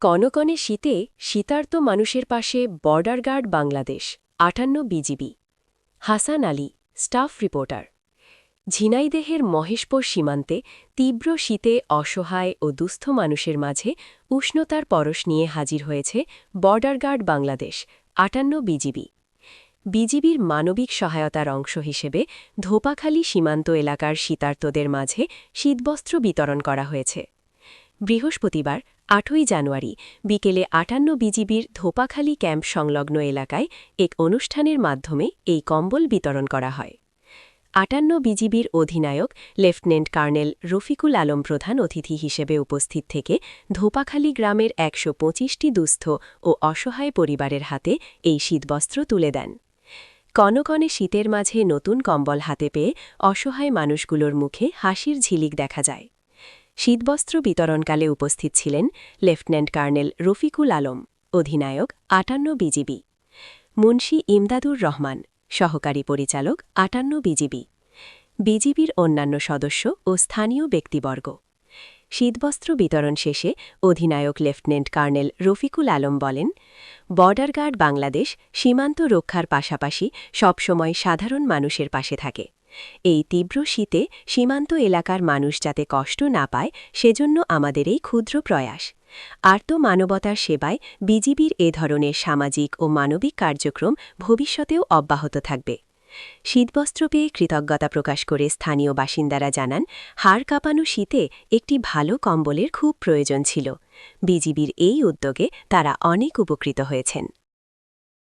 কনকনে শীতে শীতার্ত মানুষের পাশে border guard Bangladesh ৫৮ BGB. Hasan Ali, staff reporter. ঝিনাইদহের মহেশপুর সীমান্তে তীব্র শীতে অসহায় ও দুস্থ মানুষের মাঝে উষ্ণতার পরশ নিয়ে হাজির হয়েছে বর্ডার গার্ড বাংলাদেশ ৫৮ বিজিবি। বিজিবির মানবিক সহায়তার অংশ হিসেবে ধোপাখালী সীমান্ত এলাকার শীতার্তদের মাঝে শীতবস্ত্র বিতরণ করা হয়েছে। বৃহস্পতিবার ৮ই জানুয়ারি বিকেলে ৫৮ বিজিবির ধোপাখালী ক্যাম্প সংলগ্ন এলাকায় এক অনুষ্ঠানের মাধ্যমে এই কম্বল বিতরণ করা হয়। ৫৮ বিজিবির অধিনায়ক লেফটেন্যান্ট কর্নেল রফিকুল আলম প্রধান অতিথি হিসেবে উপস্থিত থেকে ধোপাখালী গ্রামের ১২৫টি দুস্থ ও অসহায় পরিবারের হাতে এই শীতবস্ত্র তুলে দেন। কনকনে শীতের মাঝে নতুন কম্বল হাতে পেয়ে অসহায় মানুষগুলোর মুখে হাসির ঝিলিক দেখা যায়। শীতবস্ত্র বিতরণকালে উপস্থিত ছিলেন লেফটেন্যান্ট কর্নেল রফিকুল আলম, অধিনায়ক ৫৮ বিজিবি, মুন্সি ইমদাদুর রহমান, সহকারী পরিচালক ৫৮ বিজিবি, বিজিবির অন্যান্য সদস্য ও স্থানীয় ব্যক্তিবর্গ। শীতবস্ত্র বিতরণ শেষে অধিনায়ক লেফটেন্যান্ট কর্নেল রফিকুল আলম বলেন, বর্ডার গার্ড বাংলাদেশ সীমান্ত রক্ষার পাশাপাশি সবসময় সাধারণ মানুষের পাশে থাকে। এই তীব্র শীতে সীমান্ত এলাকার মানুষ যাতে কষ্ট না পায় সেজন্য আমাদের এই ক্ষুদ্র প্রয়াস। আর্ত মানবতার সেবায় বিজিবির এ ধরনের সামাজিক ও মানবিক কার্যক্রম ভবিষ্যতেও অব্যাহত থাকবে। শীতবস্ত্র পেয়ে কৃতজ্ঞতা প্রকাশ করে স্থানীয় বাসিন্দারা জানান, হাড় কাঁপানো শীতে একটি ভালো কম্বলের খুব প্রয়োজন ছিল। বিজিবির এই উদ্যোগে তারা অনেক উপকৃত হয়েছেন।